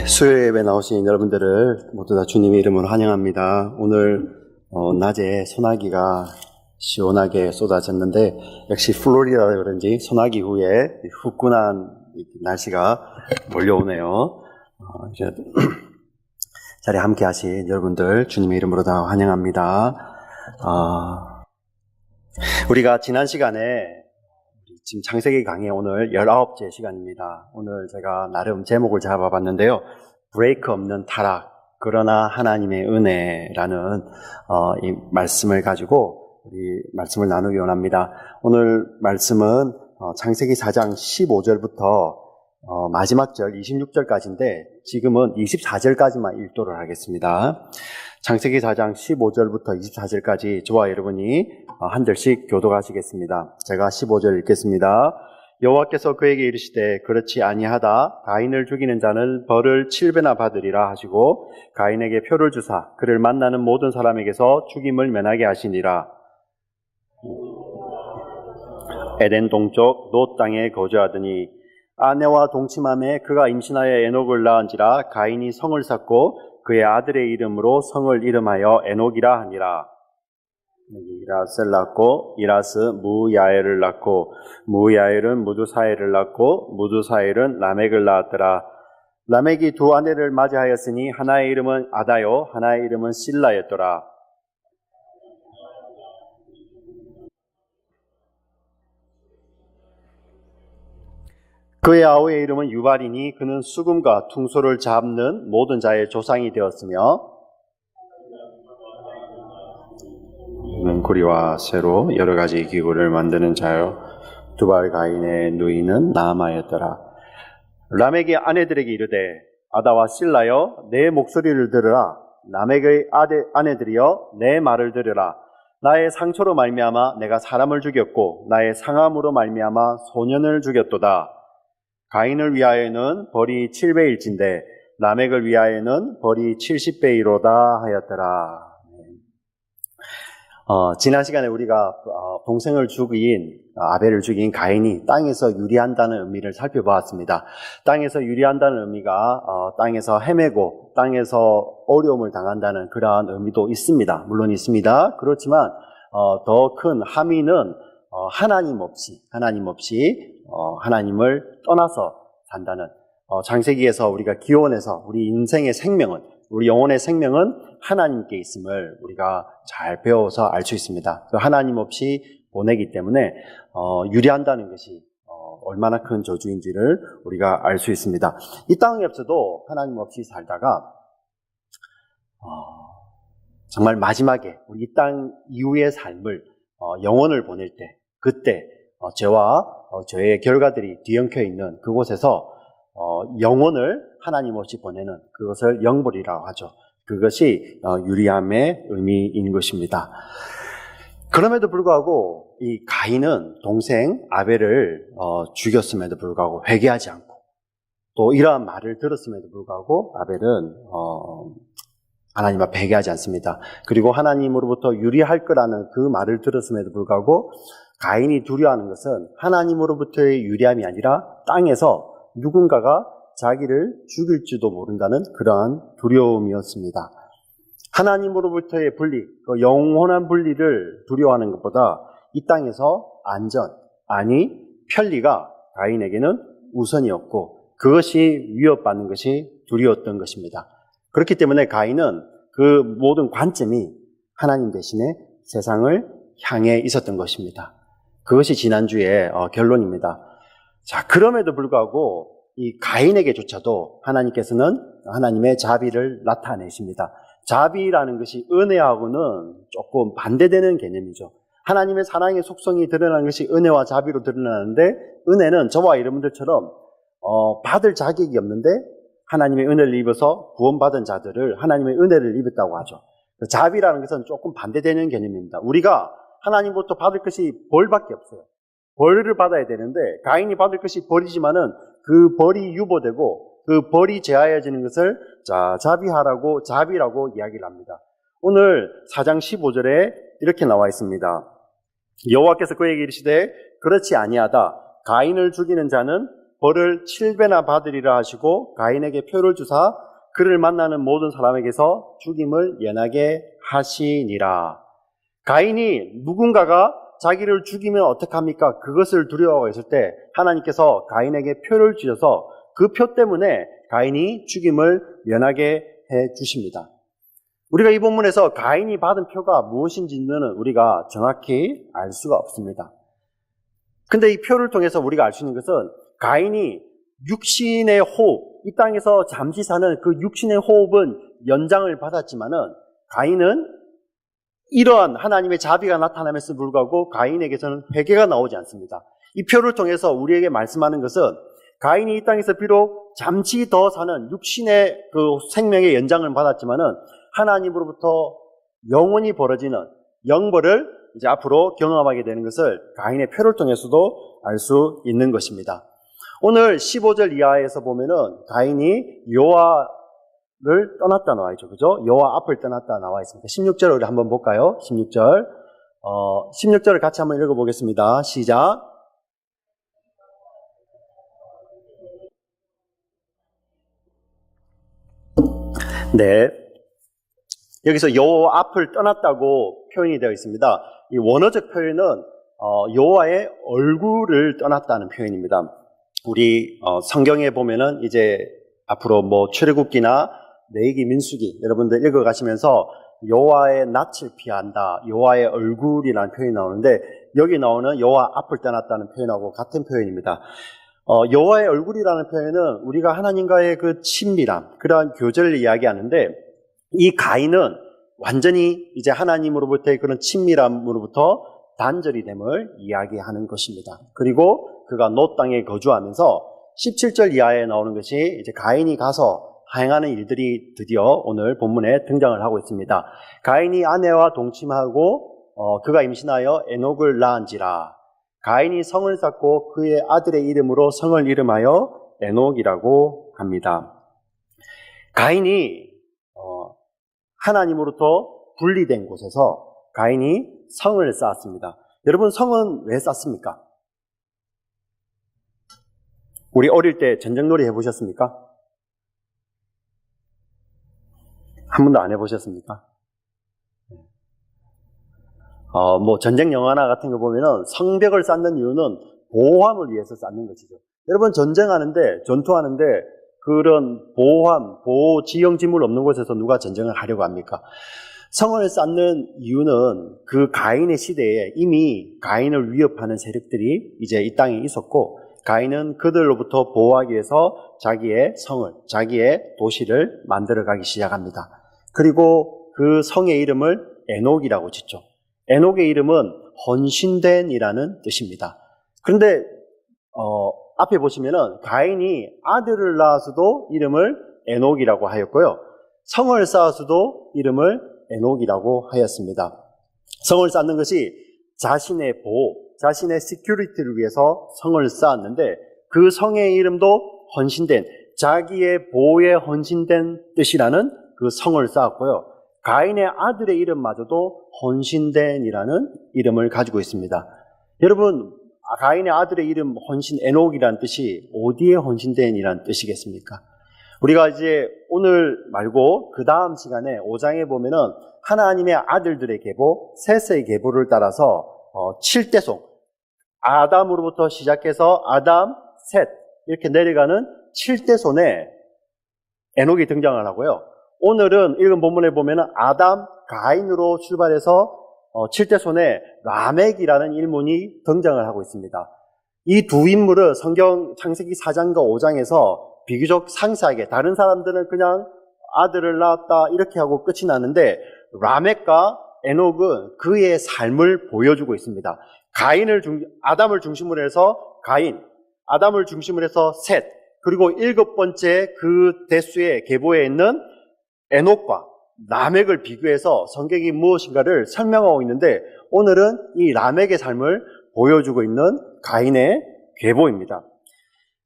수요 예배 나오신 여러분들을 모두 다 주님의 이름으로 환영합니다. 오늘 낮에 소나기가 시원하게 쏟아졌는데 역시 플로리다라 그런지 소나기 후에 후끈한 날씨가 몰려오네요. 이제 자리에 함께 하신 여러분들 주님의 이름으로 다 환영합니다. 우리가 지난 시간에 지금 창세기 강의 오늘 19째 시간입니다. 오늘 제가 나름 제목을 잡아봤는데요. 브레이크 없는 타락, 그러나 하나님의 은혜라는 이 말씀을 가지고 우리 말씀을 나누기 원합니다. 오늘 말씀은 창세기 4장 15절부터 마지막 절 26절까지인데 지금은 24절까지만 읽도록 하겠습니다. 창세기 4장 15절부터 24절까지 저와 여러분이 한 절씩 교독하시겠습니다. 제가 15절 읽겠습니다. 여호와께서 그에게 이르시되 그렇지 아니하다. 가인을 죽이는 자는 벌을 7배나 받으리라 하시고 가인에게 표를 주사 그를 만나는 모든 사람에게서 죽임을 면하게 하시니라. 에덴 동쪽 롯 땅에 거주하더니 아내와 동침함에 그가 임신하여 에녹을 낳은지라. 가인이 성을 쌓고 그의 아들의 이름으로 성을 이름하여 에녹이라 하니라. 이라스를 낳고 이라스 무야엘을 낳고 무야엘은 무두사엘을 낳고 무두사엘은 라멕을 낳았더라. 라멕이 두 아내를 맞이하였으니 하나의 이름은 아다요 하나의 이름은 실라였더라. 그의 아우의 이름은 유발이니 그는 수금과 퉁소를 잡는 모든 자의 조상이 되었으며 구리와 쇠로 여러 가지 기구를 만드는 자요 두발 가인의 누이는 나아마였더라. 라멕의 아내들에게 이르되 아다와 실라여 내 목소리를 들으라. 라멕의 아내들이여 내 말을 들으라. 나의 상처로 말미암아 내가 사람을 죽였고 나의 상함으로 말미암아 소년을 죽였도다. 가인을 위하여는 벌이 7배일진데 라멕을 위하여는 벌이 70배이로다 하였더라. 지난 시간에 우리가 동생을 죽인 아벨을 죽인 가인이 땅에서 유리한다는 의미를 살펴보았습니다. 땅에서 유리한다는 의미가 땅에서 헤매고 땅에서 어려움을 당한다는 그러한 의미도 있습니다. 물론 있습니다. 그렇지만 더 큰 함의는 하나님 없이 하나님을 떠나서 산다는 창세기에서 우리가 기원해서 우리 인생의 생명은 우리 영혼의 생명은 하나님께 있음을 우리가 잘 배워서 알 수 있습니다. 하나님 없이 보내기 때문에 유리한다는 것이 얼마나 큰 저주인지를 우리가 알 수 있습니다. 이 땅에서도 하나님 없이 살다가 정말 마지막에 우리 이 땅 이후의 삶을 영혼을 보낼 때 그때 죄와 죄의 결과들이 뒤엉켜 있는 그곳에서 영혼을 하나님 없이 보내는 그것을 영벌이라고 하죠. 그것이 유리함의 의미인 것입니다. 그럼에도 불구하고 이 가인은 동생 아벨을 죽였음에도 불구하고 회개하지 않고 또 이러한 말을 들었음에도 불구하고 아벨은 하나님 앞에 회개하지 않습니다. 그리고 하나님으로부터 유리할 거라는 그 말을 들었음에도 불구하고 가인이 두려워하는 것은 하나님으로부터의 유리함이 아니라 땅에서 누군가가 자기를 죽일지도 모른다는 그러한 두려움이었습니다. 하나님으로부터의 분리, 그 영원한 분리를 두려워하는 것보다 이 땅에서 안전, 편리가 가인에게는 우선이었고 그것이 위협받는 것이 두려웠던 것입니다. 그렇기 때문에 가인은 그 모든 관점이 하나님 대신에 세상을 향해 있었던 것입니다. 그것이 지난주의 결론입니다. 자, 그럼에도 불구하고 이 가인에게조차도 하나님께서는 하나님의 자비를 나타내십니다. 자비라는 것이 은혜하고는 조금 반대되는 개념이죠. 하나님의 사랑의 속성이 드러나는 것이 은혜와 자비로 드러나는데 은혜는 저와 여러분들처럼 받을 자격이 없는데 하나님의 은혜를 입어서 구원받은 자들을 하나님의 은혜를 입었다고 하죠. 자비라는 것은 조금 반대되는 개념입니다. 우리가 하나님부터 받을 것이 벌밖에 없어요. 벌을 받아야 되는데 가인이 받을 것이 벌이지만은 그 벌이 유보되고 그 벌이 제하여지는 것을 자비라고 이야기를 합니다. 오늘 4장 15절에 이렇게 나와 있습니다. 여호와께서 그에게 이르시되 그렇지 아니하다. 가인을 죽이는 자는 벌을 7배나 받으리라 하시고 가인에게 표를 주사 그를 만나는 모든 사람에게서 죽임을 면하게 하시니라. 가인이 누군가가 자기를 죽이면 어떡합니까? 그것을 두려워하고 있을 때 하나님께서 가인에게 표를 주셔서 그 표 때문에 가인이 죽임을 면하게 해 주십니다. 우리가 이 본문에서 가인이 받은 표가 무엇인지는 우리가 정확히 알 수가 없습니다. 근데 이 표를 통해서 우리가 알 수 있는 것은 가인이 육신의 호흡, 이 땅에서 잠시 사는 그 육신의 호흡은 연장을 받았지만은 가인은 이러한 하나님의 자비가 나타남에도 불구하고 가인에게서는 회개가 나오지 않습니다. 이 표를 통해서 우리에게 말씀하는 것은 가인이 이 땅에서 비록 잠시 더 사는 육신의 그 생명의 연장을 받았지만은 하나님으로부터 영원히 벌어지는 영벌을 이제 앞으로 경험하게 되는 것을 가인의 표를 통해서도 알 수 있는 것입니다. 오늘 15절 이하에서 보면은 가인이 여호와를 떠났다 나와 있죠. 그죠? 여호와 앞을 떠났다 나와 있습니다. 16절을 우리 한번 볼까요? 16절. 16절을 같이 한번 읽어보겠습니다. 시작. 네. 여기서 여호와 앞을 떠났다고 표현이 되어 있습니다. 이 원어적 표현은 여호와의 얼굴을 떠났다는 표현입니다. 우리 성경에 보면은 이제 앞으로 뭐 출애굽기나 레위기, 민수기 여러분들 읽어가시면서 여호와의 낯을 피한다, 여호와의 얼굴이라는 표현이 나오는데 여기 나오는 여호와 앞을 떠났다는 표현하고 같은 표현입니다. 여호와의 얼굴이라는 표현은 우리가 하나님과의 그 친밀함, 그러한 교제를 이야기하는데 이 가인은 완전히 이제 하나님으로부터의 그런 친밀함으로부터 단절이 됨을 이야기하는 것입니다. 그리고 그가 노 땅에 거주하면서 17절 이하에 나오는 것이 이제 가인이 가서 행하는 일들이 드디어 오늘 본문에 등장을 하고 있습니다. 가인이 아내와 동침하고 그가 임신하여 에녹을 낳은지라. 가인이 성을 쌓고 그의 아들의 이름으로 성을 이름하여 에녹이라고 합니다. 가인이 하나님으로부터 분리된 곳에서 가인이 성을 쌓았습니다. 여러분, 성은 왜 쌓습니까? 우리 어릴 때 전쟁놀이 해보셨습니까? 한 번도 안 해보셨습니까? 뭐 전쟁 영화나 같은 거 보면은 성벽을 쌓는 이유는 보호함을 위해서 쌓는 것이죠. 여러분, 전쟁하는데, 전투하는데 그런 보호 지형지물 없는 곳에서 누가 전쟁을 하려고 합니까? 성을 쌓는 이유는 그 가인의 시대에 이미 가인을 위협하는 세력들이 이제 이 땅에 있었고, 가인은 그들로부터 보호하기 위해서 자기의 성을, 자기의 도시를 만들어가기 시작합니다. 그리고 그 성의 이름을 에녹이라고 짓죠. 에녹의 이름은 헌신된이라는 뜻입니다. 그런데 앞에 보시면은 가인이 아들을 낳아서도 이름을 에녹이라고 하였고요, 성을 쌓아서도 이름을 에녹이라고 하였습니다. 성을 쌓는 것이 자신의 보호, 자신의 시큐리티를 위해서 성을 쌓았는데 그 성의 이름도 헌신된, 자기의 보호에 헌신된 뜻이라는 그 성을 쌓았고요, 가인의 아들의 이름마저도 헌신된이라는 이름을 가지고 있습니다. 여러분, 가인의 아들의 이름 헌신 에녹이라는 뜻이 어디에 헌신된이라는 뜻이겠습니까? 우리가 이제 오늘 말고 그 다음 시간에 5장에 보면은 하나님의 아들들의 계보, 셋의 계보를 따라서 7대송, 아담으로부터 시작해서 아담, 셋 이렇게 내려가는 7대손에 에녹이 등장을 하고요. 오늘은 읽은 본문에 보면은 아담, 가인으로 출발해서 7대손에 라멕이라는 인물이 등장을 하고 있습니다. 이 두 인물은 성경 창세기 4장과 5장에서 비교적 상세하게, 다른 사람들은 그냥 아들을 낳았다 이렇게 하고 끝이 나는데 라멕과 에녹은 그의 삶을 보여주고 있습니다. 아담을 중심으로 해서 가인, 아담을 중심으로 해서 셋, 그리고 7번째 그 대수의 계보에 있는 에녹과 라멕을 비교해서 성경이 무엇인가를 설명하고 있는데 오늘은 이 라멕의 삶을 보여주고 있는 가인의 계보입니다.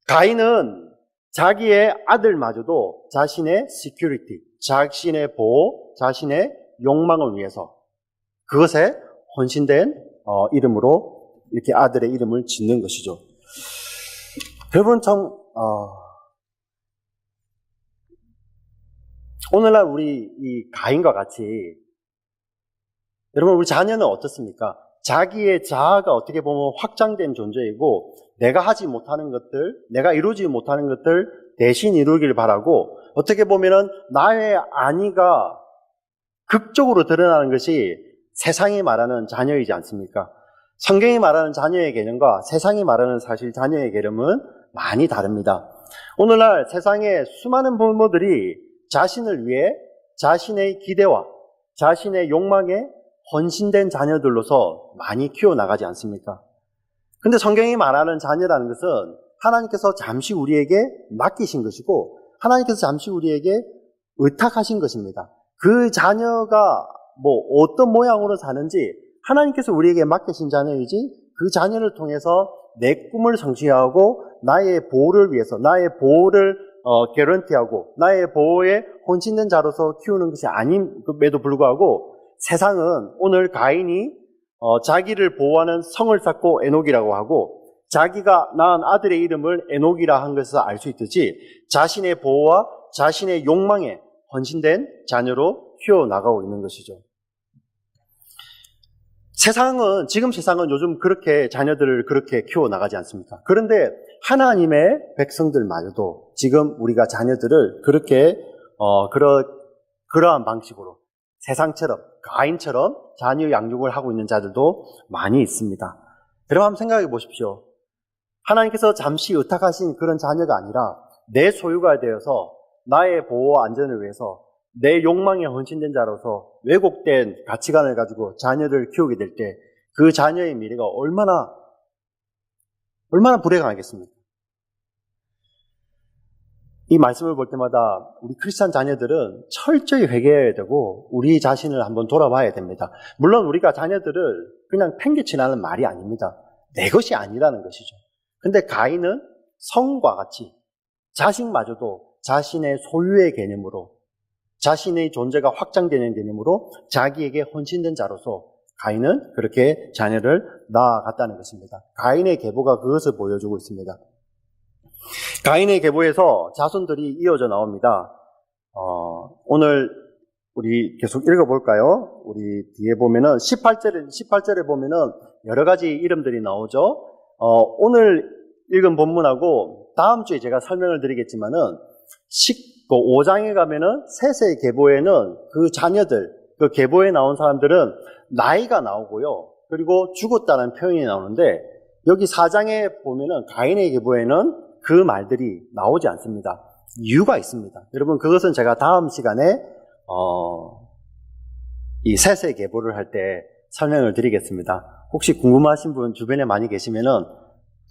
가인은 자기의 아들마저도 자신의 시큐리티, 자신의 보호, 자신의 욕망을 위해서 그것에 헌신된 이름으로 이렇게 아들의 이름을 짓는 것이죠. 여러분 오늘날 우리 이 가인과 같이 여러분 우리 자녀는 어떻습니까? 자기의 자아가 어떻게 보면 확장된 존재이고 내가 하지 못하는 것들, 내가 이루지 못하는 것들 대신 이루기를 바라고 어떻게 보면은 나의 안위가 극적으로 드러나는 것이 세상이 말하는 자녀이지 않습니까? 성경이 말하는 자녀의 개념과 세상이 말하는 사실 자녀의 개념은 많이 다릅니다. 오늘날 세상의 수많은 부모들이 자신을 위해 자신의 기대와 자신의 욕망에 헌신된 자녀들로서 많이 키워나가지 않습니까? 근데 성경이 말하는 자녀라는 것은 하나님께서 잠시 우리에게 맡기신 것이고 하나님께서 잠시 우리에게 의탁하신 것입니다. 그 자녀가 어떤 모양으로 사는지 하나님께서 우리에게 맡기신 자녀이지 그 자녀를 통해서 내 꿈을 성취하고 나의 보호를 위해서 나의 보호를 개런티하고 나의 보호에 헌신된 자로서 키우는 것이 아님에도 불구하고 세상은 오늘 가인이 자기를 보호하는 성을 쌓고 에녹이라고 하고 자기가 낳은 아들의 이름을 에녹이라 한 것을 알 수 있듯이 자신의 보호와 자신의 욕망에 헌신된 자녀로 키워나가고 있는 것이죠. 지금 세상은 요즘 그렇게 자녀들을 그렇게 키워나가지 않습니까? 그런데 하나님의 백성들마저도 지금 우리가 자녀들을 그렇게, 그러한 방식으로 세상처럼, 가인처럼 자녀 양육을 하고 있는 자들도 많이 있습니다. 여러분 한번 생각해 보십시오. 하나님께서 잠시 의탁하신 그런 자녀가 아니라 내 소유가 되어서 나의 보호와 안전을 위해서 내 욕망에 헌신된 자로서 왜곡된 가치관을 가지고 자녀를 키우게 될 때 그 자녀의 미래가 얼마나 불행하겠습니까? 이 말씀을 볼 때마다 우리 크리스찬 자녀들은 철저히 회개해야 되고 우리 자신을 한번 돌아봐야 됩니다. 물론 우리가 자녀들을 그냥 팽개치라는 말이 아닙니다. 내 것이 아니라는 것이죠. 근데 가인은 성과 같이 자식마저도 자신의 소유의 개념으로 자신의 존재가 확장되는 개념으로 자기에게 헌신된 자로서 가인은 그렇게 자녀를 낳아갔다는 것입니다. 가인의 계보가 그것을 보여주고 있습니다. 가인의 계보에서 자손들이 이어져 나옵니다. 오늘 우리 계속 읽어볼까요? 우리 뒤에 보면은 18절에 보면은 여러 가지 이름들이 나오죠. 오늘 읽은 본문하고 다음 주에 제가 설명을 드리겠지만은 5장에 가면은 셋의 계보에는 그 자녀들, 그 계보에 나온 사람들은 나이가 나오고요. 그리고 죽었다는 표현이 나오는데 여기 4장에 보면은 가인의 계보에는 그 말들이 나오지 않습니다. 이유가 있습니다. 여러분 그것은 제가 다음 시간에 이 셋의 계보를 할 때 설명을 드리겠습니다. 혹시 궁금하신 분 주변에 많이 계시면은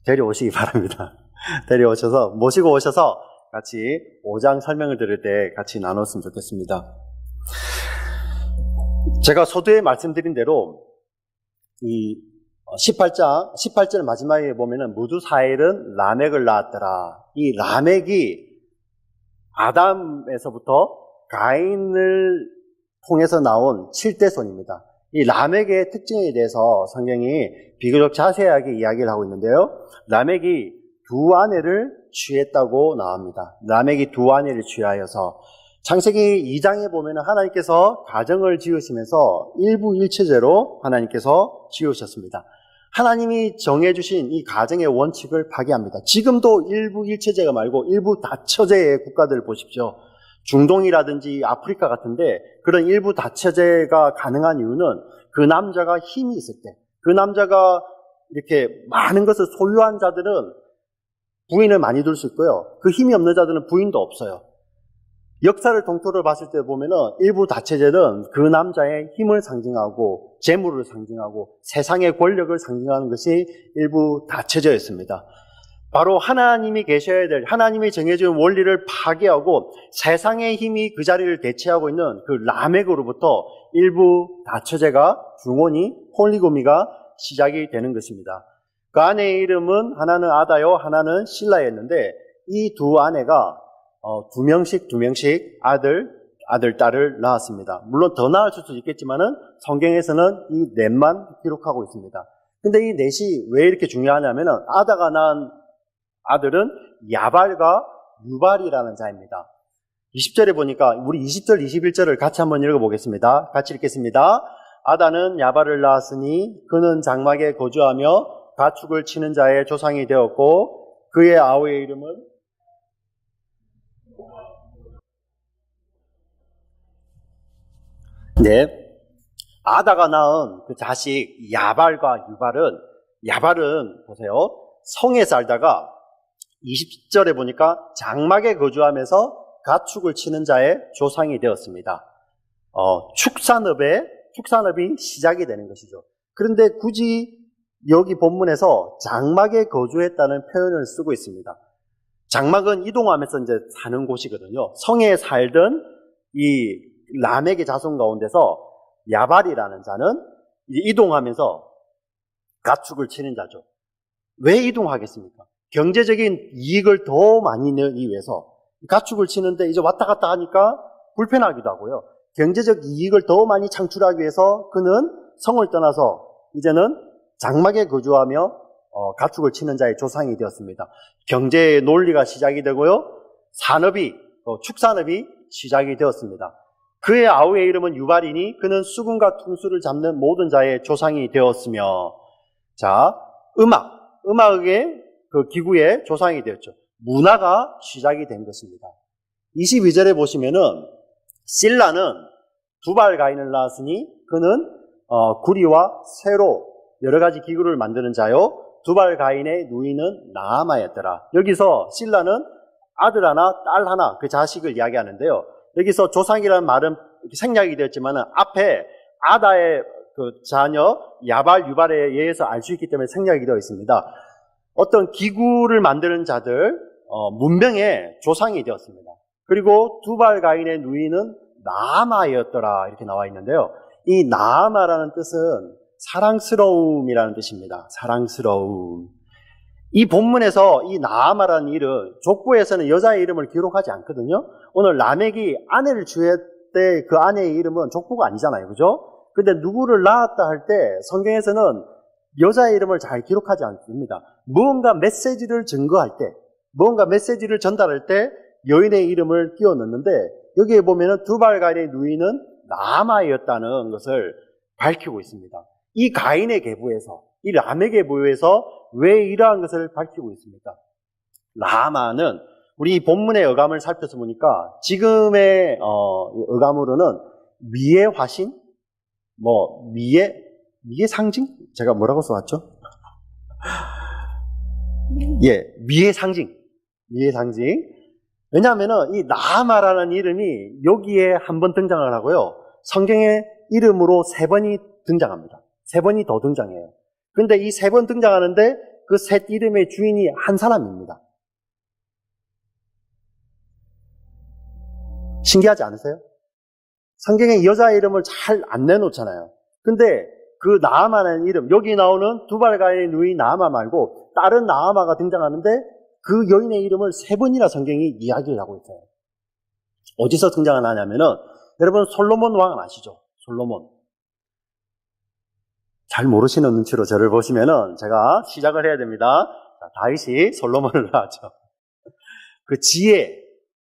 데려오시기 바랍니다. 데려오셔서 모시고 오셔서 같이 5장 설명을 들을 때 같이 나눴으면 좋겠습니다. 제가 서두에 말씀드린 대로 이 18절 마지막에 보면은 무두사엘은 라멕을 낳았더라. 이 라멕이 아담에서부터 가인을 통해서 나온 7대손입니다. 이 라멕의 특징에 대해서 성경이 비교적 자세하게 이야기를 하고 있는데요. 라멕이 두 아내를 취했다고 나옵니다. 라멕이 두 아내를 취하여서 창세기 2장에 보면 하나님께서 가정을 지으시면서 일부일체제로 하나님께서 지으셨습니다. 하나님이 정해주신 이 가정의 원칙을 파괴합니다. 지금도 일부일체제가 말고 일부 다처제의 국가들을 보십시오. 중동이라든지 아프리카 같은데 그런 일부 다처제가 가능한 이유는 그 남자가 힘이 있을 때, 그 남자가 이렇게 많은 것을 소유한 자들은 부인을 많이 둘 수 있고요. 그 힘이 없는 자들은 부인도 없어요. 역사를 통틀어 봤을 때 보면은 일부 다처제는 그 남자의 힘을 상징하고 재물을 상징하고 세상의 권력을 상징하는 것이 일부 다처제였습니다. 바로 하나님이 계셔야 될, 하나님이 정해준 원리를 파괴하고 세상의 힘이 그 자리를 대체하고 있는 그 라멕으로부터 일부 다처제가 중원이 폴리고미가 시작이 되는 것입니다. 그 아내의 이름은 하나는 아다요, 하나는 실라였는데 이 두 아내가 두 명씩 아들, 딸을 낳았습니다. 물론 더 낳을 수도 있겠지만은 성경에서는 이 넷만 기록하고 있습니다. 근데 이 넷이 왜 이렇게 중요하냐면은 아다가 낳은 아들은 야발과 유발이라는 자입니다. 20절에 보니까 우리 20절, 21절을 같이 한번 읽어보겠습니다. 같이 읽겠습니다. 아다는 야발을 낳았으니 그는 장막에 거주하며 가축을 치는 자의 조상이 되었고 그의 아우의 이름은 아다가 낳은 그 자식 야발과 유발은, 야발은 보세요, 성에 살다가 20절에 보니까 장막에 거주하면서 가축을 치는 자의 조상이 되었습니다. 축산업이 시작이 되는 것이죠. 그런데 굳이 여기 본문에서 장막에 거주했다는 표현을 쓰고 있습니다. 장막은 이동하면서 이제 사는 곳이거든요. 성에 살던 이 라멕의 자손 가운데서 야발이라는 자는 이동하면서 가축을 치는 자죠. 왜 이동하겠습니까? 경제적인 이익을 더 많이 내기 위해서 가축을 치는데 이제 왔다 갔다 하니까 불편하기도 하고요. 경제적 이익을 더 많이 창출하기 위해서 그는 성을 떠나서 이제는 장막에 거주하며 가축을 치는 자의 조상이 되었습니다. 경제의 논리가 시작이 되고요. 축산업이 시작이 되었습니다. 그의 아우의 이름은 유발이니 그는 수금과 퉁수를 잡는 모든 자의 조상이 되었으며, 자, 음악의 그 기구의 조상이 되었죠. 문화가 시작이 된 것입니다. 22절에 보시면은 실라는 두발 가인을 낳았으니 그는 구리와 쇠로 여러 가지 기구를 만드는 자요. 두발 가인의 누이는 나아마였더라. 여기서 실라는 아들 하나, 딸 하나, 그 자식을 이야기하는데요. 여기서 조상이라는 말은 생략이 되었지만 앞에 아다의 그 자녀 야발, 유발에 의해서 알 수 있기 때문에 생략이 되어 있습니다. 어떤 기구를 만드는 자들, 문명의 조상이 되었습니다. 그리고 두발 가인의 누이는 나아마였더라 이렇게 나와 있는데요. 이 나아마라는 뜻은 사랑스러움이라는 뜻입니다. 사랑스러움. 이 본문에서 이 나아마라는 이름, 족보에서는 여자의 이름을 기록하지 않거든요. 오늘 라멕이 아내를 취할 때 그 아내의 이름은 족보가 아니잖아요. 그죠? 근데 누구를 낳았다 할 때 성경에서는 여자의 이름을 잘 기록하지 않습니다. 무언가 메시지를 증거할 때, 무언가 메시지를 전달할 때 여인의 이름을 끼워 넣는데 여기에 보면은 두발 가인의 누이는 나아마였다는 것을 밝히고 있습니다. 이 가인의 계보에서, 이 라멕의 계보에서 왜 이러한 것을 밝히고 있습니까? 나아마는 우리 본문의 어감을 살펴서 보니까 지금의 어감으로는 미의 화신, 미의 상징? 제가 뭐라고 써왔죠? 미의 상징. 미의 상징. 왜냐하면은 이 나아마라는 이름이 여기에 한 번 등장을 하고요. 성경의 이름으로 3번이 등장합니다. 3번이 더 등장해요. 근데 이 3번 등장하는데 그 셋 이름의 주인이 한 사람입니다. 신기하지 않으세요? 성경에 여자 이름을 잘 안 내놓잖아요. 근데 그 나아마라는 이름, 여기 나오는 두발 가인의 누이 나아마 말고 다른 나아마가 등장하는데 그 여인의 이름을 3번이나 성경이 이야기를 하고 있어요. 어디서 등장하냐면은 여러분 솔로몬 왕 아시죠? 솔로몬. 잘 모르시는 눈치로 저를 보시면은 제가 시작을 해야 됩니다. 자, 다윗이 솔로몬을 낳았죠. 그 지혜,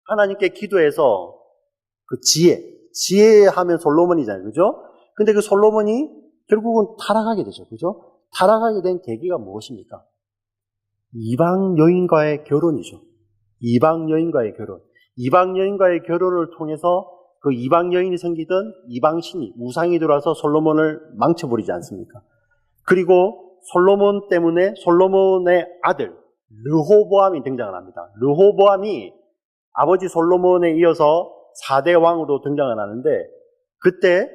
하나님께 기도해서 그 지혜 하면 솔로몬이잖아요. 그죠? 근데 그 솔로몬이 결국은 타락하게 되죠. 그죠? 타락하게 된 계기가 무엇입니까? 이방 여인과의 결혼이죠. 이방 여인과의 결혼. 이방 여인과의 결혼을 통해서 그 이방 여인이 섬기던 이방 신이, 우상이 들어와서 솔로몬을 망쳐버리지 않습니까? 그리고 솔로몬 때문에 솔로몬의 아들 르호보암이 등장을 합니다. 르호보암이 아버지 솔로몬에 이어서 4대 왕으로 등장을 하는데 그때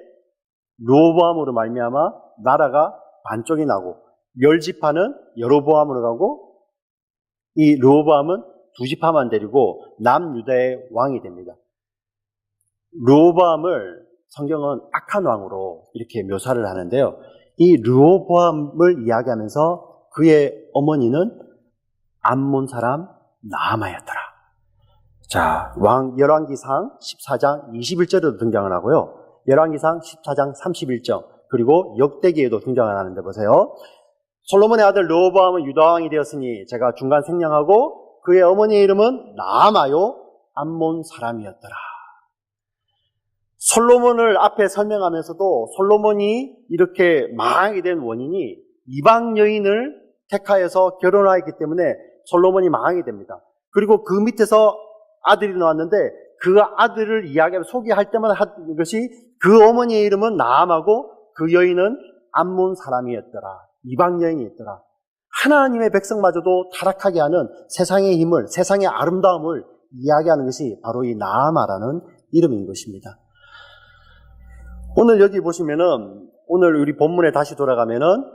르호보암으로 말미암아 나라가 반쪽이 나고 10지파는 여로보암으로 가고 이 르호보암은 2지파만 데리고 남유다의 왕이 됩니다. 르호보암을 성경은 악한 왕으로 이렇게 묘사를 하는데요. 이 르호보암을 이야기하면서 그의 어머니는 암몬 사람 나아마였더라. 자, 열왕기상 14장 21절에도 등장을 하고요. 열왕기상 14장 31절 그리고 역대기에도 등장을 하는데 보세요. 솔로몬의 아들 르호보암은 유다 왕이 되었으니 제가 중간 생략하고 그의 어머니의 이름은 나아마요 암몬 사람이었더라. 솔로몬을 앞에 설명하면서도 솔로몬이 이렇게 망하게 된 원인이 이방 여인을 택하여서 결혼하였기 때문에 솔로몬이 망하게 됩니다. 그리고 그 밑에서 아들이 나왔는데 그 아들을 이야기하고 소개할 때마다 하는 것이 그 어머니의 이름은 나암하고 그 여인은 암몬 사람이었더라. 이방 여인이었더라. 하나님의 백성마저도 타락하게 하는 세상의 힘을, 세상의 아름다움을 이야기하는 것이 바로 이 나아마라는 이름인 것입니다. 오늘 여기 보시면은 오늘 우리 본문에 다시 돌아가면은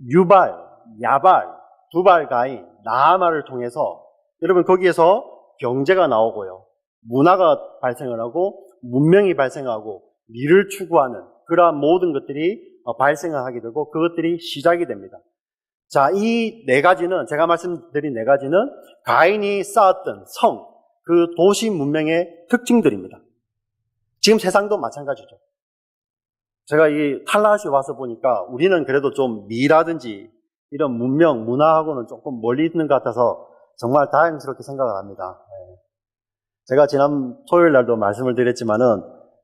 유발, 야발, 두발, 가인, 나아마를 통해서 여러분 거기에서 경제가 나오고요. 문화가 발생을 하고 문명이 발생하고 미를 추구하는 그러한 모든 것들이 발생을 하게 되고 그것들이 시작이 됩니다. 자, 이 네 가지는 제가 말씀드린 네 가지는 가인이 쌓았던 성, 그 도시 문명의 특징들입니다. 지금 세상도 마찬가지죠. 제가 이 탈라시 와서 보니까 우리는 그래도 좀 미라든지 이런 문명, 문화하고는 조금 멀리 있는 것 같아서 정말 다행스럽게 생각을 합니다. 제가 지난 토요일 날도 말씀을 드렸지만은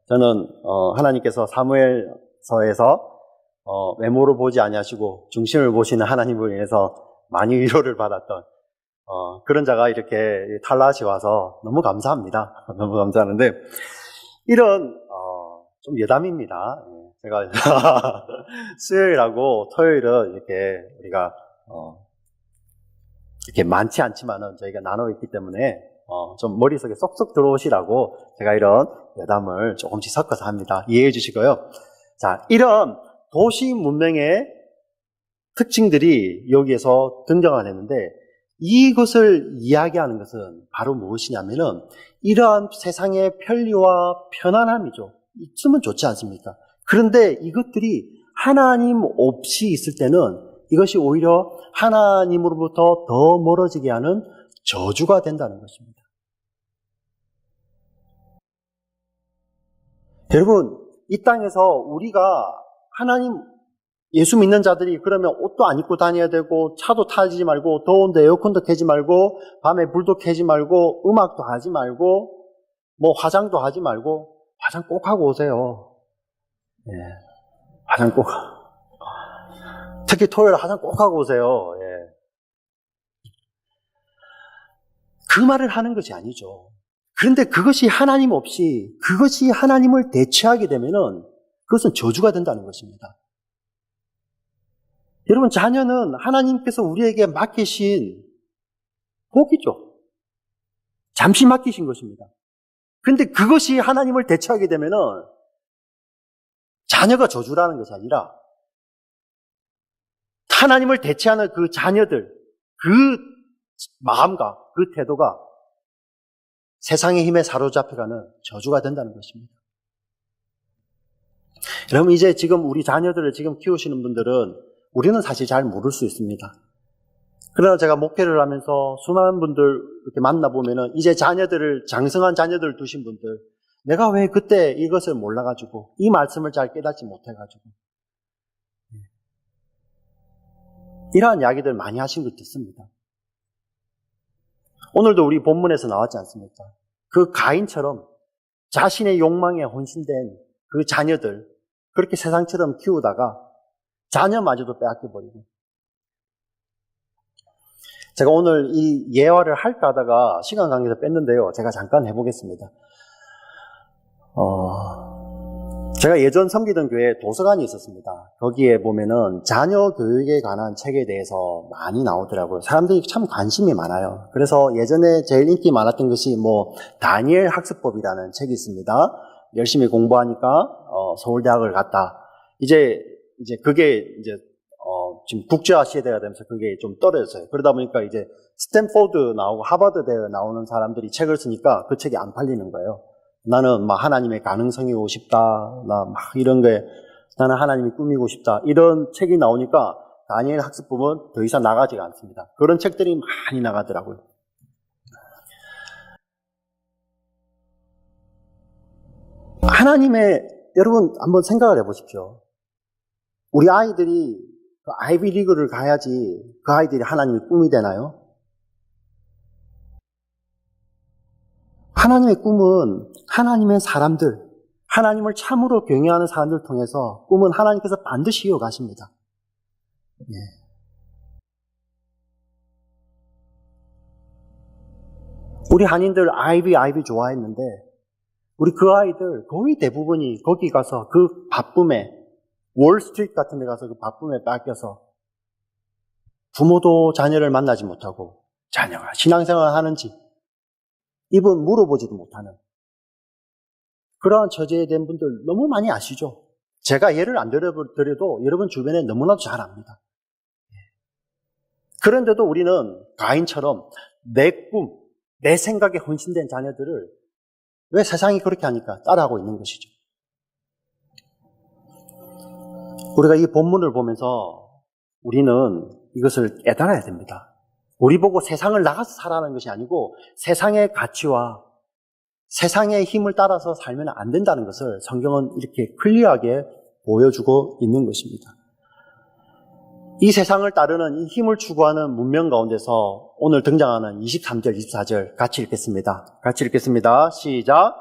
저는 하나님께서 사무엘서에서 외모를 보지 아니하시고 중심을 보시는 하나님을 인해서 많이 위로를 받았던 그런 자가 이렇게 탈라시 와서 너무 감사합니다. 너무 감사하는데 이런 좀 여담입니다. 제가 수요일하고 토요일은 이렇게 우리가 이렇게 많지 않지만은 저희가 나눠 있기 때문에 좀 머릿속에 쏙쏙 들어오시라고 제가 이런 여담을 조금씩 섞어서 합니다. 이해해 주시고요. 자, 이런 도시 문명의 특징들이 여기에서 등장을 했는데 이것을 이야기하는 것은 바로 무엇이냐면은 이러한 세상의 편리와 편안함이죠. 있으면 좋지 않습니까? 그런데 이것들이 하나님 없이 있을 때는 이것이 오히려 하나님으로부터 더 멀어지게 하는 저주가 된다는 것입니다. 여러분, 이 땅에서 우리가 하나님, 예수 믿는 자들이 그러면 옷도 안 입고 다녀야 되고 차도 타지 말고 더운데 에어컨도 켜지 말고 밤에 불도 켜지 말고 음악도 하지 말고 뭐 화장도 하지 말고 화장 꼭 하고 오세요. 예, 화장 꼭. 특히 토요일 화장 꼭 하고 오세요. 예. 그 말을 하는 것이 아니죠. 그런데 그것이 하나님 없이 그것이 하나님을 대체하게 되면은 그것은 저주가 된다는 것입니다. 여러분, 자녀는 하나님께서 우리에게 맡기신 복이죠. 잠시 맡기신 것입니다. 그런데 그것이 하나님을 대체하게 되면은 자녀가 저주라는 것이 아니라 하나님을 대체하는 그 자녀들, 그 마음과 그 태도가 세상의 힘에 사로잡혀가는 저주가 된다는 것입니다. 여러분, 이제 지금 우리 자녀들을 지금 키우시는 분들은 우리는 사실 잘 모를 수 있습니다. 그러나 제가 목회를 하면서 수많은 분들 이렇게 만나보면은 이제 자녀들을, 장성한 자녀들을 두신 분들, 내가 왜 그때 이것을 몰라가지고, 이 말씀을 잘 깨닫지 못해가지고, 이러한 이야기들 많이 하신 걸 듣습니다. 오늘도 우리 본문에서 나왔지 않습니까? 그 가인처럼 자신의 욕망에 헌신된 그 자녀들, 그렇게 세상처럼 키우다가 자녀마저도 빼앗겨버리고. 제가 오늘 이 예화를 할까 하다가 시간 관계에서 뺐는데요. 제가 잠깐 해보겠습니다. 제가 예전 섬기던 교회에 도서관이 있었습니다. 거기에 보면은 자녀 교육에 관한 책에 대해서 많이 나오더라고요. 사람들이 참 관심이 많아요. 그래서 예전에 제일 인기 많았던 것이 다니엘 학습법이라는 책이 있습니다. 열심히 공부하니까 서울대학을 갔다. 이제 그게 지금 국제화 시대가 되면서 그게 좀 떨어졌어요. 그러다 보니까 이제 스탠포드 나오고 하버드 대회 나오는 사람들이 책을 쓰니까 그 책이 안 팔리는 거예요. 나는 하나님의 가능성이 오고 싶다. 이런 게 나는 하나님이 꾸미고 싶다. 이런 책이 나오니까 다니엘 학습법은 더 이상 나가지가 않습니다. 그런 책들이 많이 나가더라고요. 여러분 한번 생각을 해보십시오. 우리 아이들이 그 아이비리그를 가야지 그 아이들이 하나님의 꿈이 되나요? 하나님의 꿈은 하나님의 사람들, 하나님을 참으로 경외하는 사람들을 통해서 꿈은 하나님께서 반드시 이어가십니다. 예. 우리 한인들 아이비 좋아했는데 우리 그 아이들 거의 대부분이 거기 가서 그 바쁨에 월스트리트 같은 데 가서 그 바쁨에 뺏겨서 부모도 자녀를 만나지 못하고 자녀가 신앙생활을 하는지 입은 물어보지도 못하는 그러한 처지에 된 분들 너무 많이 아시죠? 제가 예를 안 들어드려도 여러분 주변에 너무나도 잘 압니다. 그런데도 우리는 가인처럼 내 꿈, 내 생각에 헌신된 자녀들을 왜 세상이 그렇게 하니까 따라하고 있는 것이죠. 우리가 이 본문을 보면서 우리는 이것을 깨달아야 됩니다. 우리 보고 세상을 나가서 살아가는 것이 아니고 세상의 가치와 세상의 힘을 따라서 살면 안 된다는 것을 성경은 이렇게 클리어하게 보여주고 있는 것입니다. 이 세상을 따르는 이 힘을 추구하는 문명 가운데서 오늘 등장하는 23절, 24절 같이 읽겠습니다. 같이 읽겠습니다. 시작.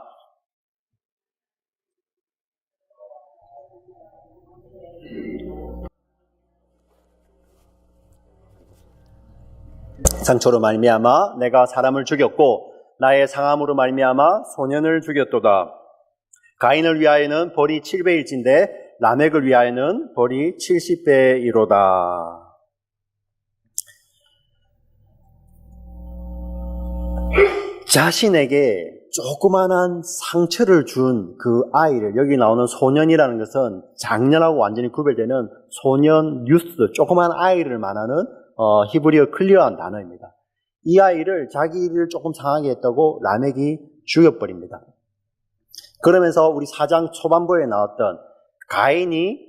상처로 말미암아 내가 사람을 죽였고 나의 상함으로 말미암아 소년을 죽였도다. 가인을 위하여는 벌이 7배일진데 라멕을 위하여는 벌이 70배이로다. 자신에게 조그만한 상처를 준 그 아이를, 여기 나오는 소년이라는 것은 장년하고 완전히 구별되는 소년, 유스, 조그만 아이를 말하는 히브리어 클리어한 단어입니다. 이 아이를 자기를 조금 상하게 했다고 라멕이 죽여버립니다. 그러면서 우리 4장 초반부에 나왔던 가인이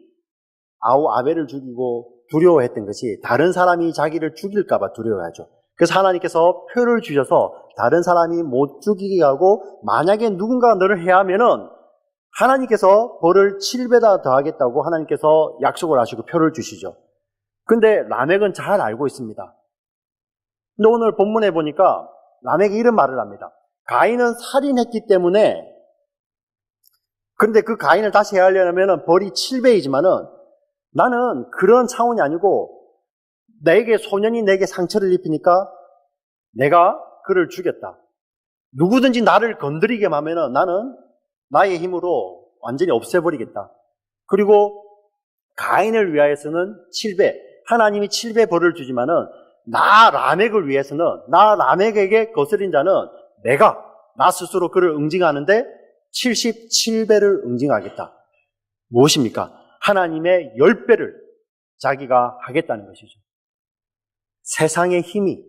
아벨을 죽이고 두려워했던 것이 다른 사람이 자기를 죽일까봐 두려워하죠. 그래서 하나님께서 표를 주셔서 다른 사람이 못 죽이게 하고 만약에 누군가 너를 해하면은 하나님께서 벌을 7배다 더하겠다고 하나님께서 약속을 하시고 표를 주시죠. 근데 라멕은 잘 알고 있습니다. 근데 오늘 본문에 보니까 라멕이 이런 말을 합니다. 가인은 살인했기 때문에, 그런데 그 가인을 다시 해하려면 벌이 7배이지만은 나는 그런 차원이 아니고 소년이 내게 상처를 입히니까 내가 그를 죽였다. 누구든지 나를 건드리게 하면은 나는 나의 힘으로 완전히 없애버리겠다. 그리고 가인을 위하여서는 7배, 하나님이 7배 벌을 주지만은 나 라멕을 위해서는, 나 라멕에게 거스린 자는 나 스스로 그를 응징하는데 77배를 응징하겠다. 무엇입니까? 하나님의 10배를 자기가 하겠다는 것이죠. 세상의 힘이,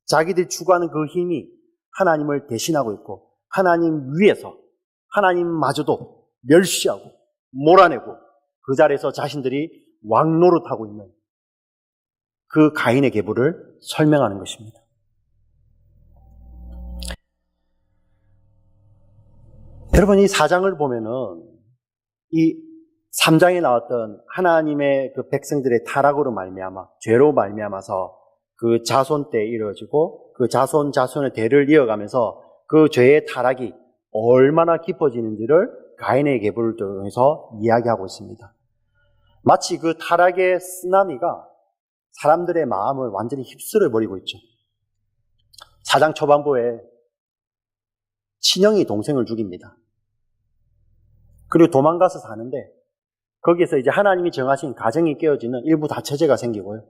자기들이 추구하는 그 힘이 하나님을 대신하고 있고 하나님 위에서 하나님마저도 멸시하고 몰아내고 그 자리에서 자신들이 왕노릇하고 있는 그 가인의 계보를 설명하는 것입니다. 여러분, 이 4장을 보면은 이 3장에 나왔던 하나님의 그 백성들의 타락으로 말미암아, 죄로 말미암아서 그 자손 때 이루어지고 그 자손의 대를 이어가면서 그 죄의 타락이 얼마나 깊어지는지를 가인의 계보를 통해서 이야기하고 있습니다. 마치 그 타락의 쓰나미가 사람들의 마음을 완전히 휩쓸어 버리고 있죠. 4장 초반부에 친형이 동생을 죽입니다. 그리고 도망가서 사는데 거기에서 이제 하나님이 정하신 가정이 깨어지는 일부 다처제가 생기고요.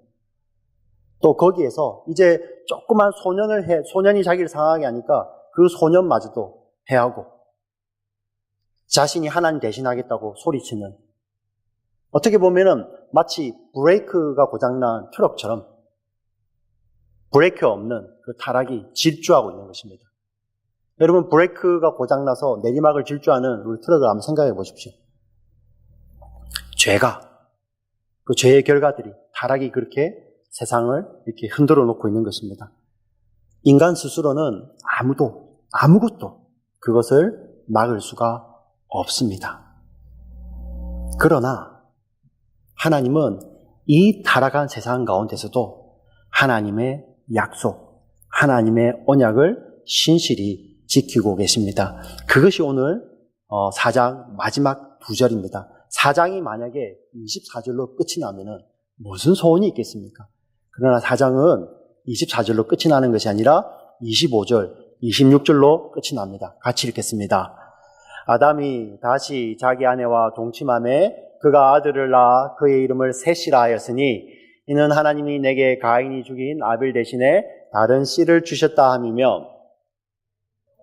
또 거기에서 이제 조그만 소년이 자기를 상하게 하니까 그 소년마저도 해하고 자신이 하나님 대신하겠다고 소리치는, 어떻게 보면은 마치 브레이크가 고장난 트럭처럼 브레이크 없는 그 타락이 질주하고 있는 것입니다. 여러분, 브레이크가 고장나서 내리막을 질주하는 우리 트럭을 한번 생각해 보십시오. 그 죄의 결과들이, 타락이 그렇게 세상을 이렇게 흔들어 놓고 있는 것입니다. 인간 스스로는 아무것도 그것을 막을 수가 없습니다. 그러나 하나님은 이 타락한 세상 가운데서도 하나님의 약속, 하나님의 언약을 신실히 지키고 계십니다. 그것이 오늘 4장 마지막 2절입니다. 4장이 만약에 24절로 끝이 나면은 무슨 소원이 있겠습니까? 그러나 4장은 24절로 끝이 나는 것이 아니라 25절, 26절로 끝이 납니다. 같이 읽겠습니다. 아담이 다시 자기 아내와 동침하매 그가 아들을 낳아 그의 이름을 셋이라 하였으니 이는 하나님이 내게 가인이 죽인 아벨 대신에 다른 씨를 주셨다 함이며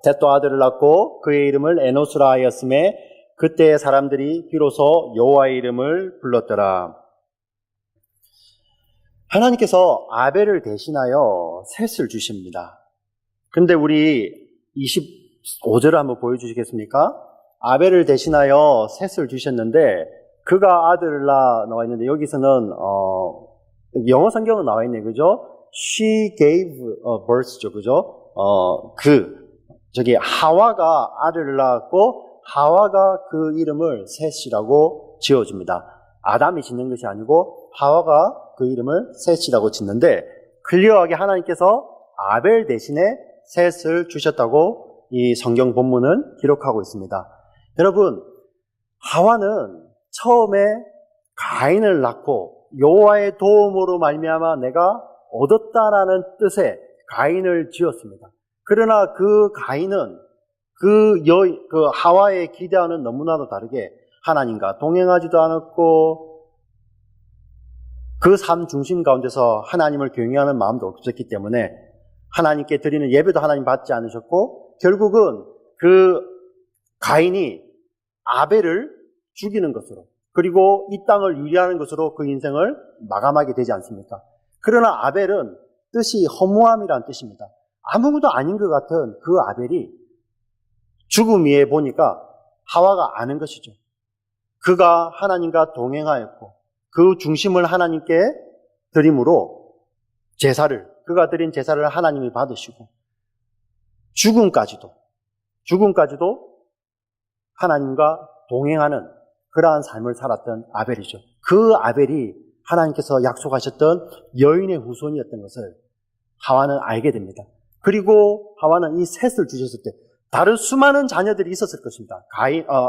셋도 아들을 낳고 그의 이름을 에노스라 하였음에 그때 사람들이 비로소 여호와의 이름을 불렀더라. 하나님께서 아벨을 대신하여 셋을 주십니다. 그런데 우리 25절을 한번 보여주시겠습니까? 아벨을 대신하여 셋을 주셨는데 그가 아들을 낳아 나와 있는데 여기서는 영어 성경은 나와 있네, 그죠? She gave birth죠, 그죠? 하와가 아들을 낳았고 하와가 그 이름을 셋이라고 지어줍니다. 아담이 짓는 것이 아니고 하와가 그 이름을 셋이라고 짓는데 클리어하게 하나님께서 아벨 대신에 셋을 주셨다고 이 성경 본문은 기록하고 있습니다. 여러분, 하와는 처음에 가인을 낳고 여호와의 도움으로 말미암아 내가 얻었다라는 뜻의 가인을 지었습니다. 그러나 그 가인은 그 하와의 기대와는 너무나도 다르게 하나님과 동행하지도 않았고 그 삶 중심 가운데서 하나님을 경외하는 마음도 없었기 때문에 하나님께 드리는 예배도 하나님 받지 않으셨고 결국은 그 가인이 아벨을 죽이는 것으로 그리고 이 땅을 유리하는 것으로 그 인생을 마감하게 되지 않습니까? 그러나 아벨은 뜻이 허무함이란 뜻입니다. 아무것도 아닌 것 같은 그 아벨이 죽음 위에 보니까 하와가 아는 것이죠. 그가 하나님과 동행하였고 그 중심을 하나님께 드림으로 그가 드린 제사를 하나님이 받으시고 죽음까지도 하나님과 동행하는 그러한 삶을 살았던 아벨이죠. 그 아벨이 하나님께서 약속하셨던 여인의 후손이었던 것을 하와는 알게 됩니다. 그리고 하와는 이 셋을 주셨을 때 다른 수많은 자녀들이 있었을 것입니다.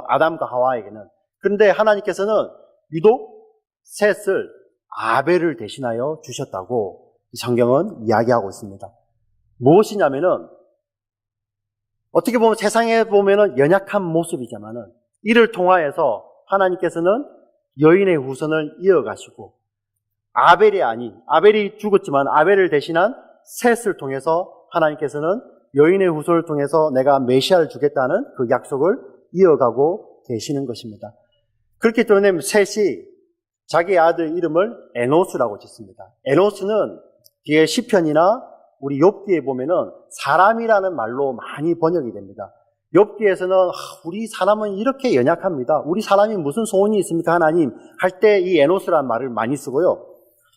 아담과 하와에게는. 그런데 하나님께서는 유독 셋을 아벨을 대신하여 주셨다고 성경은 이야기하고 있습니다. 무엇이냐면은 어떻게 보면 세상에 보면은 연약한 모습이지만은 이를 통하여서 하나님께서는 여인의 후손을 이어가시고 아벨이 죽었지만 아벨을 대신한 셋을 통해서 하나님께서는 여인의 후손을 통해서 내가 메시아를 주겠다는 그 약속을 이어가고 계시는 것입니다. 그렇기 때문에 셋이 자기 아들 이름을 에노스라고 짓습니다. 에노스는 뒤에 시편이나 우리 욥기에 보면은 사람이라는 말로 많이 번역이 됩니다. 욥기에서는 우리 사람은 이렇게 연약합니다. 우리 사람이 무슨 소원이 있습니까 하나님? 할 때 이 에노스라는 말을 많이 쓰고요.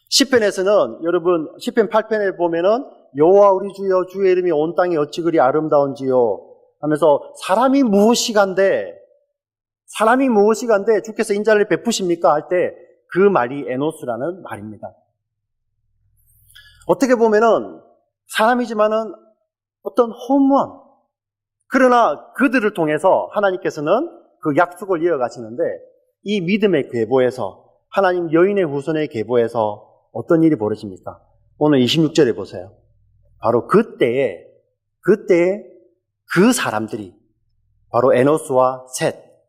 시편에서는 여러분 시편 8편에 보면은 여호와 우리 주여 주의 이름이 온 땅에 어찌 그리 아름다운지요 하면서 사람이 무엇이간데 주께서 인자를 베푸십니까? 할 때 그 말이 에노스라는 말입니다. 어떻게 보면은 사람이지만은 어떤 허무함 그러나 그들을 통해서 하나님께서는 그 약속을 이어가시는데 이 믿음의 계보에서 하나님 여인의 후손의 계보에서 어떤 일이 벌어집니까? 오늘 26절에 보세요. 바로 그때에 그 사람들이 바로 에노스와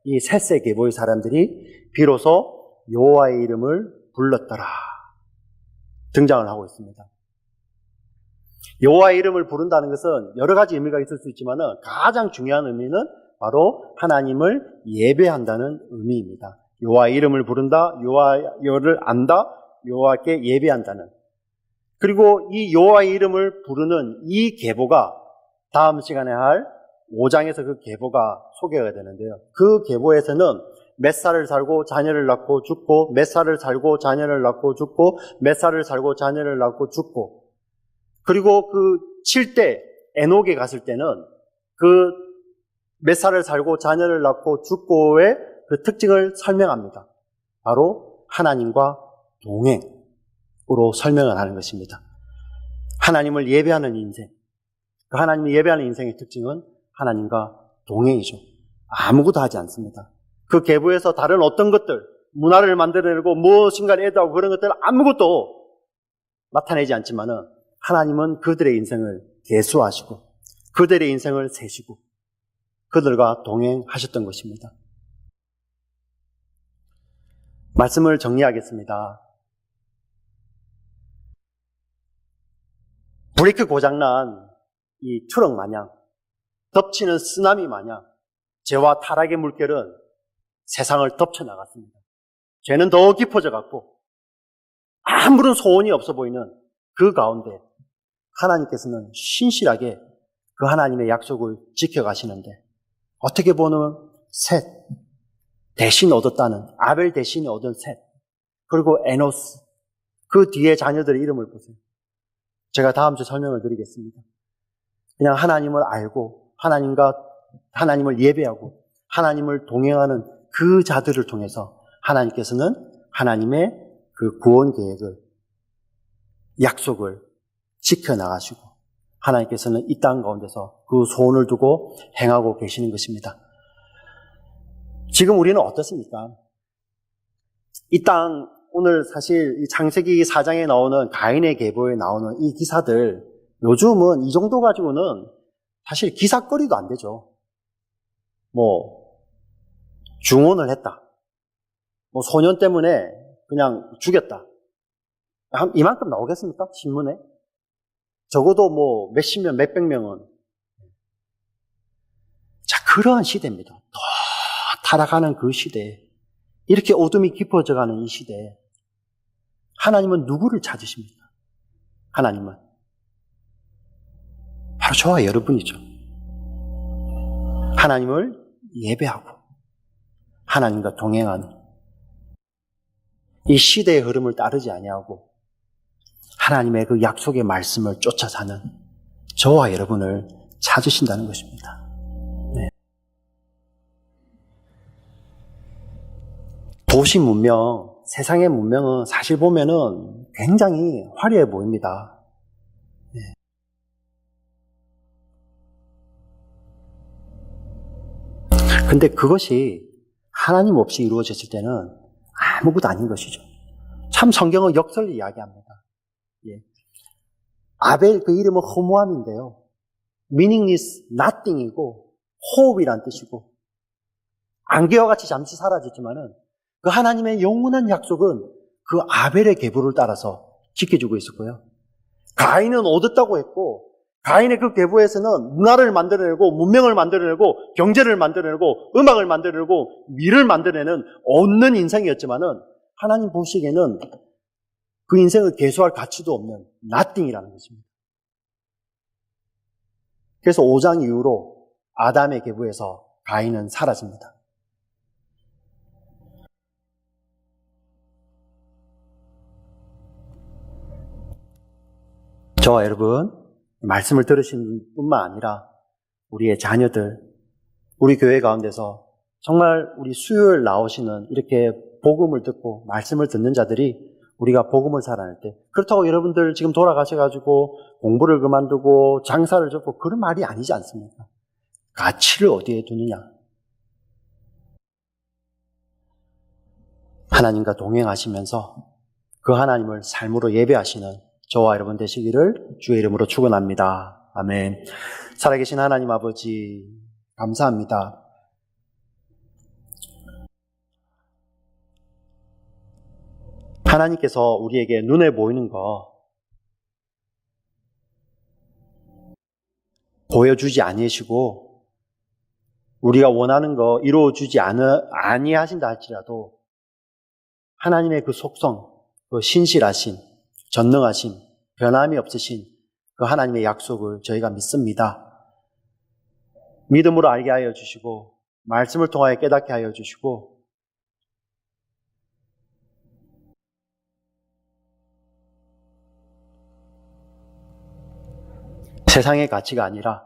이 셋의 계보의 사람들이 비로소 여호와의 이름을 불렀더라 등장을 하고 있습니다. 여호와의 이름을 부른다는 것은 여러 가지 의미가 있을 수 있지만 가장 중요한 의미는 바로 하나님을 예배한다는 의미입니다. 여호와의 이름을 부른다, 여호와를 안다, 여호와께 예배한다는. 그리고 이 여호와의 이름을 부르는 이 계보가 다음 시간에 할 5장에서 그 계보가 소개가 되는데요. 그 계보에서는 몇 살을 살고 자녀를 낳고 죽고 몇 살을 살고 자녀를 낳고 죽고 몇 살을 살고 자녀를 낳고 죽고 그리고 그 7대 에녹에 갔을 때는 그 몇 살을 살고 자녀를 낳고 죽고의 그 특징을 설명합니다. 바로 하나님과 동행, 설명을 하는 것입니다. 하나님을 예배하는 인생, 그 하나님을 예배하는 인생의 특징은 하나님과 동행이죠. 아무것도 하지 않습니다. 그 계보에서 다른 어떤 것들, 문화를 만들어내고 무엇인가를 애도하고 그런 것들 아무것도 나타내지 않지만은 하나님은 그들의 인생을 계수하시고 그들의 인생을 세시고 그들과 동행하셨던 것입니다. 말씀을 정리하겠습니다. 브레이크 고장난 이 트럭 마냥, 덮치는 쓰나미 마냥 죄와 타락의 물결은 세상을 덮쳐나갔습니다. 죄는 더 깊어져 갔고 아무런 소원이 없어 보이는 그 가운데 하나님께서는 신실하게 그 하나님의 약속을 지켜가시는데 어떻게 보면 셋, 대신 얻었다는 아벨 대신에 얻은 셋, 그리고 에노스, 그 뒤에 자녀들의 이름을 보세요. 제가 다음 주 설명을 드리겠습니다. 그냥 하나님을 알고 하나님을 예배하고 하나님을 동행하는 그 자들을 통해서 하나님께서는 하나님의 그 구원 계획을, 약속을 지켜나가시고 하나님께서는 이 땅 가운데서 그 소원을 두고 행하고 계시는 것입니다. 지금 우리는 어떻습니까? 이 땅, 오늘 사실 이 창세기 4장에 나오는 가인의 계보에 나오는 이 기사들, 요즘은 이 정도 가지고는 사실 기사거리도 안 되죠. 중혼을 했다. 소년 때문에 그냥 죽였다. 이만큼 나오겠습니까? 신문에? 적어도 몇십 명, 몇백 명은. 자, 그러한 시대입니다. 더 타락하는 그 시대에, 이렇게 어둠이 깊어져가는 이 시대에 하나님은 누구를 찾으십니까? 하나님은 바로 저와 여러분이죠. 하나님을 예배하고 하나님과 동행하는, 이 시대의 흐름을 따르지 아니하고 하나님의 그 약속의 말씀을 쫓아 사는 저와 여러분을 찾으신다는 것입니다. 네. 도시 문명, 세상의 문명은 사실 보면은 굉장히 화려해 보입니다. 네. 근데 그것이 하나님 없이 이루어졌을 때는 아무것도 아닌 것이죠. 참 성경은 역설을 이야기합니다. 예. 아벨 그 이름은 허무함인데요. meaningless, nothing이고 호흡이란 뜻이고 안개와 같이 잠시 사라졌지만은 그 하나님의 영원한 약속은 그 아벨의 계보를 따라서 지켜주고 있었고요. 가인은 얻었다고 했고 가인의 그 계보에서는 문화를 만들어내고 문명을 만들어내고 경제를 만들어내고 음악을 만들어내고 미를 만들어내는 얻는 인생이었지만은 하나님 보시기에는 그 인생을 계수할 가치도 없는 nothing이라는 것입니다. 그래서 5장 이후로 아담의 계보에서 가인은 사라집니다. 저와 여러분, 말씀을 들으신 뿐만 아니라 우리의 자녀들, 우리 교회 가운데서 정말 우리 수요일 나오시는 이렇게 복음을 듣고 말씀을 듣는 자들이 우리가 복음을 살아낼 때, 그렇다고 여러분들 지금 돌아가셔가지고 공부를 그만두고 장사를 접고 그런 말이 아니지 않습니까? 가치를 어디에 두느냐? 하나님과 동행하시면서 그 하나님을 삶으로 예배하시는 저와 여러분 되시기를 주의 이름으로 축원합니다. 아멘. 살아계신 하나님 아버지 감사합니다. 하나님께서 우리에게 눈에 보이는 거 보여주지 아니시고 우리가 원하는 거 이루어주지 아니하신다 할지라도 하나님의 그 속성, 그 신실하신, 전능하신, 변함이 없으신 그 하나님의 약속을 저희가 믿습니다. 믿음으로 알게 하여 주시고 말씀을 통하여 깨닫게 하여 주시고 세상의 가치가 아니라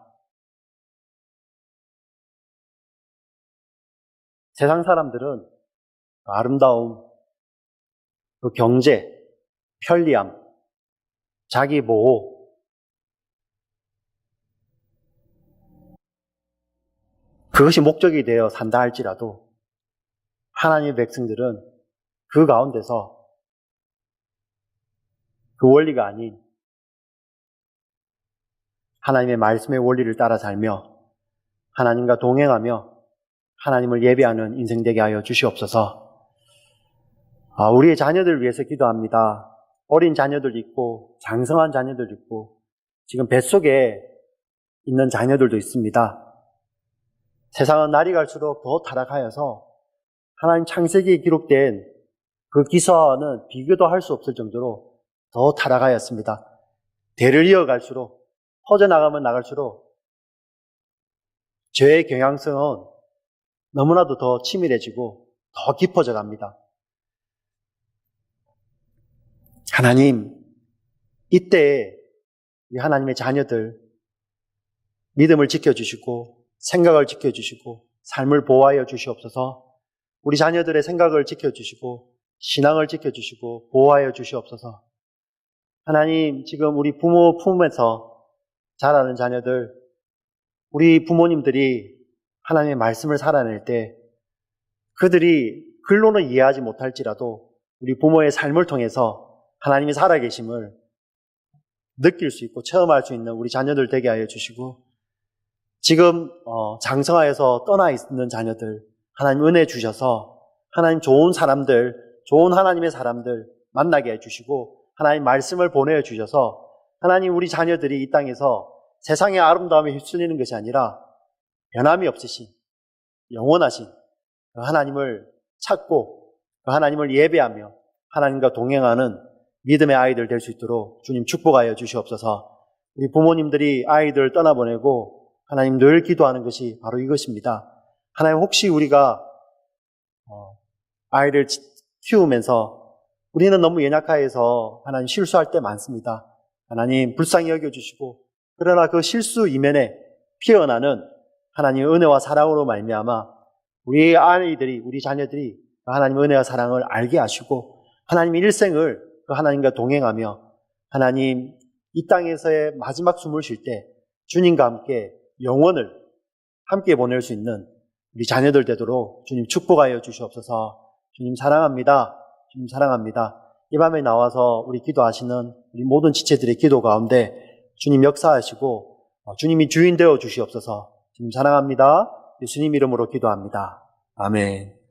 세상 사람들은 아름다움, 그 경제, 편리함, 자기 보호, 그것이 목적이 되어 산다 할지라도 하나님의 백성들은 그 가운데서 그 원리가 아닌 하나님의 말씀의 원리를 따라 살며 하나님과 동행하며 하나님을 예배하는 인생 되게 하여 주시옵소서. 우리의 자녀들을 위해서 기도합니다. 어린 자녀들도 있고 장성한 자녀들도 있고 지금 뱃속에 있는 자녀들도 있습니다. 세상은 날이 갈수록 더 타락하여서 하나님 창세기에 기록된 그 기사와는 비교도 할 수 없을 정도로 더 타락하였습니다. 대를 이어갈수록 퍼져나가면 나갈수록 죄의 경향성은 너무나도 더 치밀해지고 더 깊어져 갑니다. 하나님, 이때에 우리 하나님의 자녀들 믿음을 지켜주시고 생각을 지켜주시고 삶을 보호하여 주시옵소서. 우리 자녀들의 생각을 지켜주시고 신앙을 지켜주시고 보호하여 주시옵소서. 하나님, 지금 우리 부모 품에서 자라는 자녀들, 우리 부모님들이 하나님의 말씀을 살아낼 때 그들이 글로는 이해하지 못할지라도 우리 부모의 삶을 통해서 하나님이 살아계심을 느낄 수 있고 체험할 수 있는 우리 자녀들 되게 하여 주시고, 지금 장성하여서 떠나 있는 자녀들 하나님 은혜 주셔서 하나님 좋은 사람들, 좋은 하나님의 사람들 만나게 해주시고 하나님 말씀을 보내어 주셔서 하나님 우리 자녀들이 이 땅에서 세상의 아름다움에 휩쓸리는 것이 아니라 변함이 없으신 영원하신 그 하나님을 찾고 그 하나님을 예배하며 하나님과 동행하는 믿음의 아이들 될 수 있도록 주님 축복하여 주시옵소서. 우리 부모님들이 아이들을 떠나보내고 하나님 늘 기도하는 것이 바로 이것입니다. 하나님, 혹시 우리가 아이를 키우면서 우리는 너무 연약하여서 하나님 실수할 때 많습니다. 하나님 불쌍히 여겨주시고, 그러나 그 실수 이면에 피어나는 하나님의 은혜와 사랑으로 말미암아 우리 아이들이, 우리 자녀들이 하나님의 은혜와 사랑을 알게 하시고 하나님의 일생을 그 하나님과 동행하며 하나님 이 땅에서의 마지막 숨을 쉴 때 주님과 함께 영원을 함께 보낼 수 있는 우리 자녀들 되도록 주님 축복하여 주시옵소서. 주님 사랑합니다. 주님 사랑합니다. 이 밤에 나와서 우리 기도하시는 우리 모든 지체들의 기도 가운데 주님 역사하시고 주님이 주인 되어 주시옵소서. 주님 사랑합니다. 예수님 이름으로 기도합니다. 아멘.